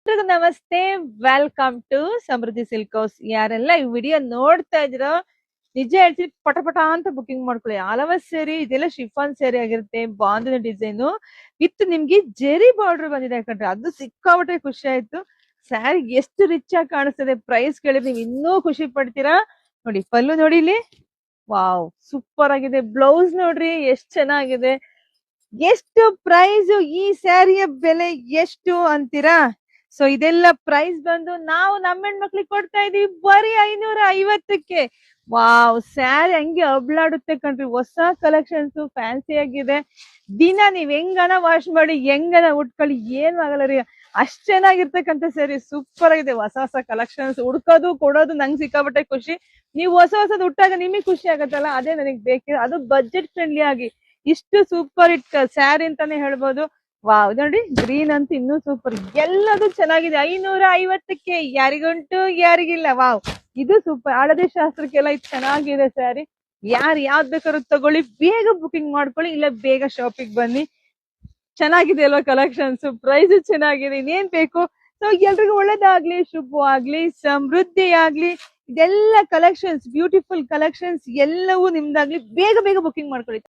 ಎಲ್ರಿಗೂ ನಮಸ್ತೆ. Welcome to Samruddhi Silk House. ಯಾರೆಲ್ಲ ಈ ವಿಡಿಯೋ ನೋಡ್ತಾ ಇದ್ರೋ ನಿಜ ಹೇಳ್ತೀನಿ, ಪಟ ಪಟ ಅಂತ ಬುಕಿಂಗ್ ಮಾಡ್ಕೊಳ್ಳಿ. ಆಲವ ಸೇರಿ ಇದೆಲ್ಲ ಶಿಫಾನ್ ಸೇರಿ ಆಗಿರುತ್ತೆ. ಬಾಂಧನ ಡಿಸೈನ್ ವಿತ್ ನಿಮ್ಗೆ ಜೆರಿ ಬಾರ್ಡರ್ ಬಂದಿದೆ ಕಣ್ರಿ. ಅದು ಸಿಕ್ಕಾಪಟ್ಟೆ ಖುಷಿ ಆಯ್ತು. ಸ್ಯಾರಿ ಎಷ್ಟು ರಿಚ್ ಆಗಿ ಕಾಣಿಸ್ತದೆ. ಪ್ರೈಸ್ ಕೇಳಿದ್ರೆ ನೀವು ಇನ್ನೂ ಖುಷಿ ಪಡ್ತೀರಾ. ನೋಡಿ ಪಲ್ಲು ನೋಡಿ ಇಲ್ಲಿ, ವಾವ್ ಸೂಪರ್ ಆಗಿದೆ. ಬ್ಲೌಸ್ ನೋಡ್ರಿ ಎಷ್ಟು ಚೆನ್ನಾಗಿದೆ. ಎಷ್ಟು ಪ್ರೈಸ್, ಈ ಸ್ಯಾರಿಯ ಬೆಲೆ ಎಷ್ಟು ಅಂತೀರಾ? ಸೊ ಇದೆಲ್ಲ ಪ್ರೈಸ್ ಬಂದು ನಾವು ನಮ್ಮ ಹೆಣ್ಮಕ್ಳಿಗೆ ಕೊಡ್ತಾ ಇದೀವಿ ಬರೀ 550ಕ್ಕೆ. ವಾವ್, ಸ್ಯಾರಿ ಹಂಗೆ ಅಬ್ಲಾಡುತ್ತೆ ಕಣ್ರಿ. ಹೊಸ ಕಲೆಕ್ಷನ್ಸ್ ಫ್ಯಾನ್ಸಿ ಆಗಿದೆ. ದಿನ ನೀವ್ ಹೆಂಗನ ವಾಶ್ ಮಾಡಿ ಹೆಂಗನ ಉಟ್ಕೊಳ್ಳಿ ಏನು ಆಗಲ್ಲ ರೀ. ಅಷ್ಟ್ ಚೆನ್ನಾಗಿರ್ತಕ್ಕಂಥ ಸ್ಯಾರಿ, ಸೂಪರ್ ಆಗಿದೆ. ಹೊಸ ಹೊಸ ಕಲೆಕ್ಷನ್ಸ್ ಹುಡ್ಕೋದು ಕೊಡೋದು ನಂಗೆ ಸಿಕ್ಕಾಪಟ್ಟೆ ಖುಷಿ. ನೀವು ಹೊಸ ಹೊಸದ್ ಉಟ್ಟಾಗ ನಿಮಗೆ ಖುಷಿ ಆಗತ್ತಲ್ಲ, ಅದೇ ನನಗೆ ಬೇಕಿದೆ. ಅದು ಬಜೆಟ್ ಫ್ರೆಂಡ್ಲಿ ಆಗಿ ಇಷ್ಟು ಸೂಪರ್ ಇಟ್ ಸ್ಯಾರಿ ಅಂತಾನೆ ಹೇಳ್ಬೋದು. ವಾವ್ ನೋಡಿ, ಗ್ರೀನ್ ಅಂತ ಇನ್ನೂ ಸೂಪರ್. ಎಲ್ಲದೂ ಚೆನ್ನಾಗಿದೆ. 550ಕ್ಕೆ. ಯಾರಿಗುಂಟು ಯಾರಿಗಿಲ್ಲ. ವಾವ್, ಇದು ಸೂಪರ್. ಹಳದಿ ಶಾಸ್ತ್ರಕ್ಕೆಲ್ಲ ಇದು ಚೆನ್ನಾಗಿದೆ ಸ್ಯಾರಿ. ಯಾರು ಯಾವ್ದು ಬೇಕಾದ್ರೂ ತಗೊಳ್ಳಿ, ಬೇಗ ಬುಕಿಂಗ್ ಮಾಡ್ಕೊಳ್ಳಿ, ಇಲ್ಲ ಬೇಗ ಶಾಪಿಂಗ್ ಬನ್ನಿ. ಚೆನ್ನಾಗಿದೆ ಅಲ್ವಾ ಕಲೆಕ್ಷನ್ಸ್, ಪ್ರೈಸ್ ಚೆನ್ನಾಗಿದೆ. ಇನ್ನೇನ್ ಬೇಕು. ಸೊ ಎಲ್ರಿಗೂ ಒಳ್ಳೇದಾಗ್ಲಿ, ಶುಭವಾಗ್ಲಿ, ಸಮೃದ್ಧಿ ಆಗ್ಲಿ. ಇದೆಲ್ಲ ಕಲೆಕ್ಷನ್ಸ್, ಬ್ಯೂಟಿಫುಲ್ ಕಲೆಕ್ಷನ್ಸ್ ಎಲ್ಲವೂ ನಿಮ್ದಾಗ್ಲಿ. ಬೇಗ ಬೇಗ ಬುಕಿಂಗ್ ಮಾಡ್ಕೊಳ್ಳಿ.